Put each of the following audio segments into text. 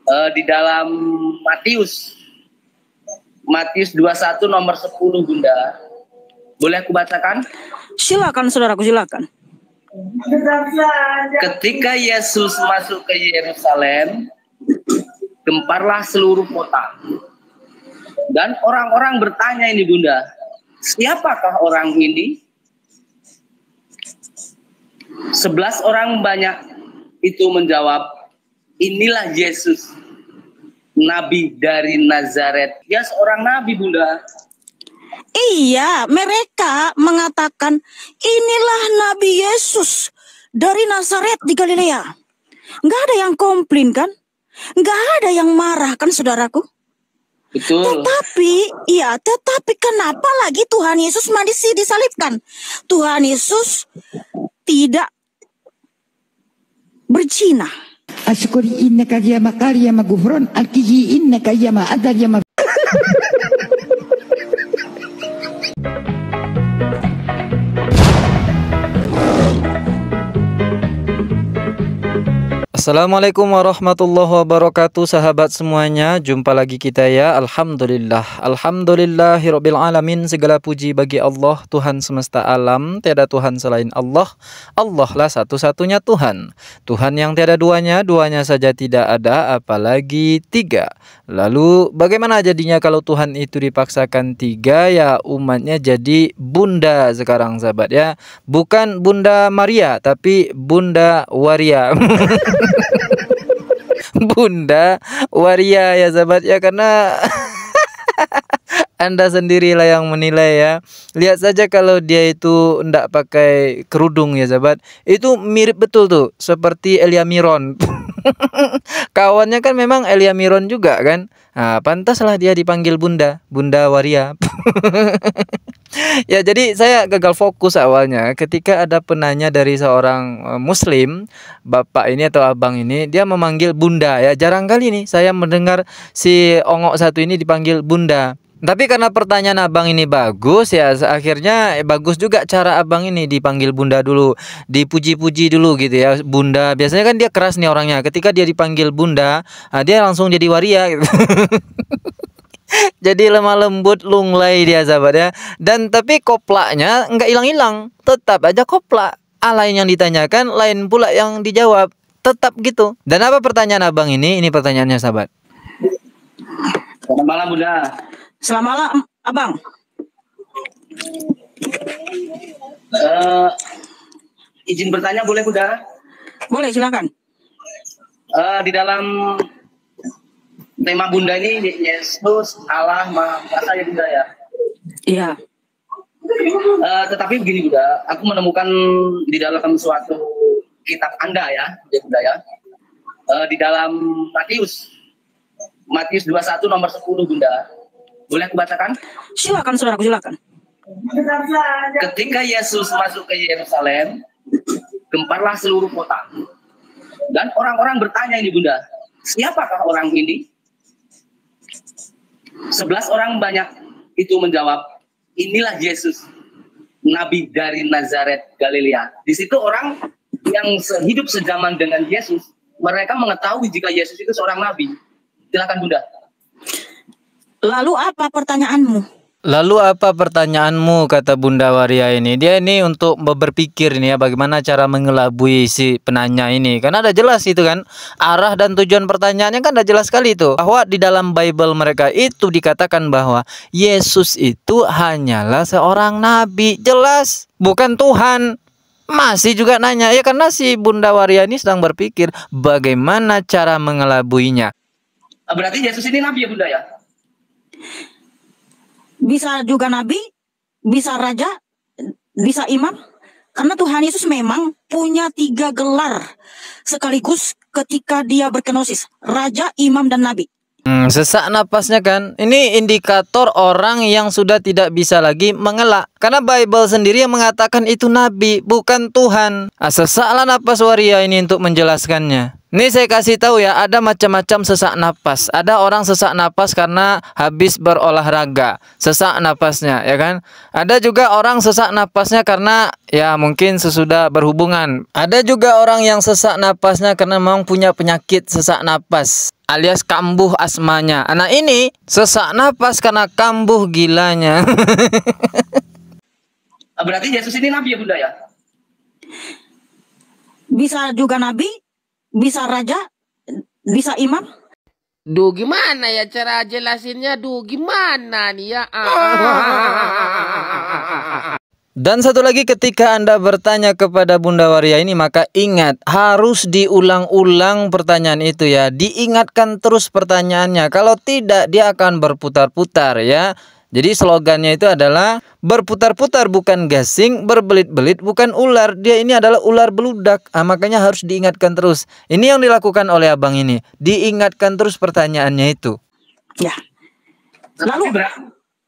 Di dalam Matius 21 nomor 10 Bunda. Boleh aku bacakan? Silakan saudaraku, silakan. Ketika Yesus masuk ke Yerusalem, gemparlah seluruh kota. Dan orang-orang bertanya ini Bunda, siapakah orang ini? 11 orang banyak itu menjawab, inilah Yesus, Nabi dari Nazaret. Dia seorang nabi Bunda. Iya, mereka mengatakan inilah Nabi Yesus dari Nazaret di Galilea. Nggak ada yang komplain kan? Nggak ada yang marah kan saudaraku? Betul. Tetapi kenapa lagi Tuhan Yesus masih disalibkan? Tuhan Yesus tidak berzina. Asyukuri innaka ya makariya magufron alkiyi innaka ya ma'adar ya. Assalamualaikum warahmatullahi wabarakatuh, sahabat semuanya. Jumpa lagi kita ya. Alhamdulillahirabbil alamin. Segala puji bagi Allah, Tuhan semesta alam. Tiada Tuhan selain Allah. Allah lah satu-satunya Tuhan. Tuhan yang tiada duanya, duanya saja tidak ada, apalagi tiga. Lalu bagaimana jadinya kalau Tuhan itu dipaksakan tiga? Ya umatnya jadi bunda sekarang sahabat ya. Bukan Bunda Maria, tapi Bunda Waria. Bunda Waria ya sahabat ya, karena Anda sendirilah yang menilai ya. Lihat saja kalau dia itu ndak pakai kerudung ya sahabat, itu mirip betul tuh seperti Elia Miron. Kawannya kan memang Elia Miron juga kan. Nah, pantaslah dia dipanggil Bunda Waria. Ya, jadi saya gagal fokus awalnya ketika ada penanya dari seorang muslim, bapak ini atau abang ini, dia memanggil Bunda ya. Jarang kali nih saya mendengar si ongok satu ini dipanggil Bunda. Tapi karena pertanyaan abang ini bagus ya, akhirnya bagus juga cara abang ini dipanggil Bunda dulu, dipuji-puji dulu gitu ya. Bunda, biasanya kan dia keras nih orangnya. Ketika dia dipanggil Bunda, dia langsung jadi waria gitu. Jadi lemah lembut, lunglai dia sahabat ya. Dan tapi koplaknya nggak hilang-hilang, tetap aja koplak. Lain yang ditanyakan, lain pula yang dijawab, tetap gitu. Dan apa pertanyaan abang ini? Ini pertanyaannya sahabat. Selamat malam Bunda. Selamat malam abang. Izin bertanya boleh Bunda? Boleh, silakan. Di dalam tema Bunda ini Yesus Allah Maha Kuasa ya Bunda ya. Iya. Tetapi begini Bunda, aku menemukan di dalam suatu kitab Anda ya Bunda ya. Di dalam Matius 21 nomor 10 Bunda. Boleh aku bacakan? Silakan saudaraku, silakan. Ketika Yesus masuk ke Yerusalem, gemparlah seluruh kota. Dan orang-orang bertanya ini Bunda, siapakah orang ini? 11 orang banyak itu menjawab, inilah Yesus, Nabi dari Nazaret Galilea. Di situ orang yang hidup sejaman dengan Yesus, mereka mengetahui jika Yesus itu seorang nabi. Silakan Bunda. Lalu apa pertanyaanmu? Lalu apa pertanyaanmu, kata Bunda Waria ini. Dia ini untuk berpikir nih ya, bagaimana cara mengelabui si penanya ini. Karena ada jelas itu kan, arah dan tujuan pertanyaannya kan ada jelas sekali itu. Bahwa di dalam Bible mereka itu dikatakan bahwa Yesus itu hanyalah seorang nabi. Jelas, bukan Tuhan. Masih juga nanya ya, karena si Bunda Waria ini sedang berpikir bagaimana cara mengelabuinya. Berarti Yesus ini nabi ya Bunda ya? Bisa juga nabi, bisa raja, bisa imam. Karena Tuhan Yesus memang punya 3 gelar sekaligus ketika dia berkenosis. Raja, imam, dan nabi. Sesak napasnya kan. Ini indikator orang yang sudah tidak bisa lagi mengelak. Karena Bible sendiri yang mengatakan itu nabi, bukan Tuhan. Sesaklah napas waria ini untuk menjelaskannya. Ini saya kasih tahu ya, ada macam-macam sesak napas. Ada orang sesak napas karena habis berolahraga, sesak napasnya, ya kan? Ada juga orang sesak napasnya karena ya mungkin sesudah berhubungan. Ada juga orang yang sesak napasnya karena memang punya penyakit sesak napas, alias kambuh asmanya. Nah ini sesak napas karena kambuh gilanya. Berarti Yesus ini nabi ya Bunda ya? Bisa juga nabi, bisa raja, bisa imam. Duh gimana ya cara jelasinnya? Duh gimana nih ya? Dan satu lagi, ketika Anda bertanya kepada Bunda Waria ini, maka ingat harus diulang-ulang pertanyaan itu ya. Diingatkan terus pertanyaannya. Kalau tidak dia akan berputar-putar ya. Jadi slogannya itu adalah berputar-putar bukan gasing, berbelit-belit bukan ular. Dia ini adalah ular beludak. Makanya harus diingatkan terus. Ini yang dilakukan oleh abang ini. Diingatkan terus pertanyaannya itu. Ya. Lalu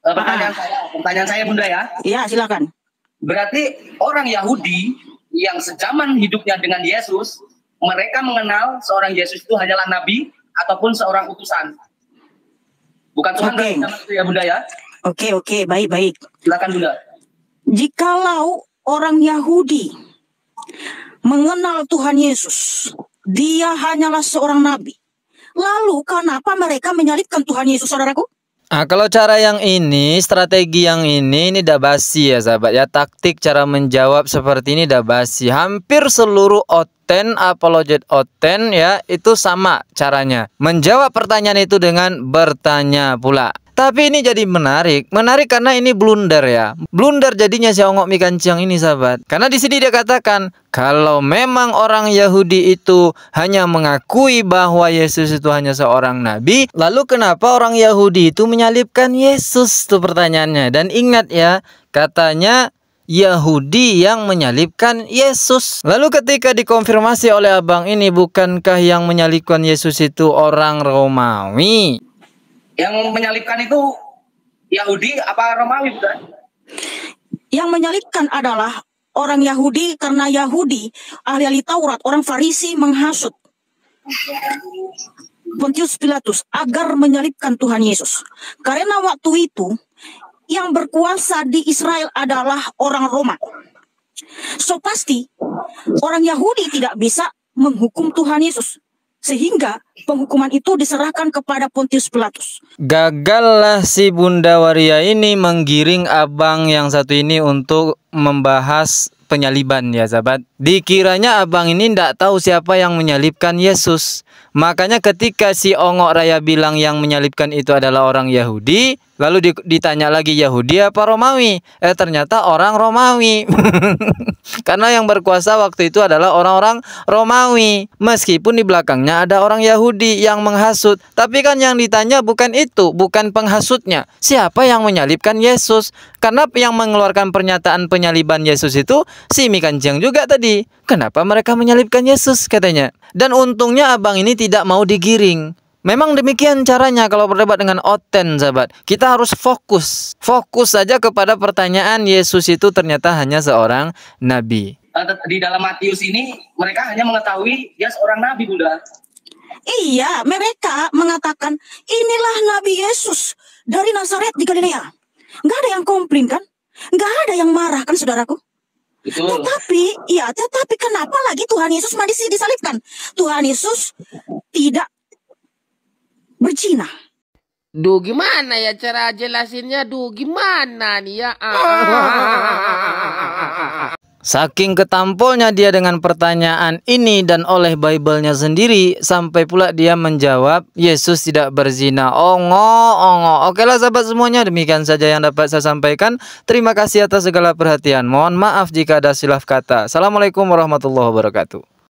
pertanyaan saya Bunda ya. Iya, silakan. Berarti orang Yahudi yang sejaman hidupnya dengan Yesus, mereka mengenal seorang Yesus itu hanyalah nabi ataupun seorang utusan. Bukan Tuhan itu ya Bunda ya. Oke, baik. Silakan Bunda. Jikalau orang Yahudi mengenal Tuhan Yesus, dia hanyalah seorang nabi. Lalu kenapa mereka menyalibkan Tuhan Yesus, saudaraku? Kalau cara yang ini, strategi yang ini dah basi ya sahabat ya. Taktik cara menjawab seperti ini dah basi. Hampir seluruh oten, apologet oten ya, itu sama caranya. Menjawab pertanyaan itu dengan bertanya pula. Tapi ini jadi menarik karena ini blunder ya. Blunder jadinya si Ongok Mi Kancing ini sahabat. Karena di sini dia katakan kalau memang orang Yahudi itu hanya mengakui bahwa Yesus itu hanya seorang nabi, lalu kenapa orang Yahudi itu menyalibkan Yesus? Itu pertanyaannya. Dan ingat ya, katanya Yahudi yang menyalibkan Yesus. Lalu ketika dikonfirmasi oleh abang ini, bukankah yang menyalibkan Yesus itu orang Romawi? Yang menyalibkan itu Yahudi apa Romawi bukan? Yang menyalibkan adalah orang Yahudi karena Yahudi, ahli-ahli Taurat, orang Farisi menghasut Pontius Pilatus agar menyalibkan Tuhan Yesus. Karena waktu itu yang berkuasa di Israel adalah orang Roma. So pasti orang Yahudi tidak bisa menghukum Tuhan Yesus. Sehingga penghukuman itu diserahkan kepada Pontius Pilatus. Gagallah si Bunda Waria ini menggiring abang yang satu ini untuk membahas penyaliban ya sahabat. Dikiranya abang ini tidak tahu siapa yang menyalibkan Yesus. Makanya ketika si Ongok Raya bilang yang menyalibkan itu adalah orang Yahudi, lalu ditanya lagi Yahudi apa Romawi? Ternyata orang Romawi. Karena yang berkuasa waktu itu adalah orang-orang Romawi. Meskipun di belakangnya ada orang Yahudi yang menghasut. Tapi kan yang ditanya bukan itu, bukan penghasutnya. Siapa yang menyalibkan Yesus? Karena yang mengeluarkan pernyataan penyaliban Yesus itu si Mi Kancing juga tadi. Kenapa mereka menyalibkan Yesus katanya. Dan untungnya abang ini tidak mau digiring. Memang demikian caranya kalau berdebat dengan oten sahabat. Kita harus fokus. Fokus saja kepada pertanyaan Yesus itu ternyata hanya seorang nabi. Di dalam Matius ini mereka hanya mengetahui dia seorang nabi Bunda. Iya, mereka mengatakan inilah Nabi Yesus dari Nazaret di Galilea. Nggak ada yang komplain kan? Nggak ada yang marah kan saudaraku? Betul. Tetapi kenapa lagi Tuhan Yesus masih disalibkan? Tuhan Yesus tidak berzina. Duh gimana ya cara jelasinnya? Duh gimana nih ya? Saking ketampolnya dia dengan pertanyaan ini dan oleh Bible-nya sendiri, sampai pula dia menjawab Yesus tidak berzina. Ongo. Oke lah sahabat semuanya, demikian saja yang dapat saya sampaikan. Terima kasih atas segala perhatian. Mohon maaf jika ada silap kata. Assalamualaikum warahmatullahi wabarakatuh.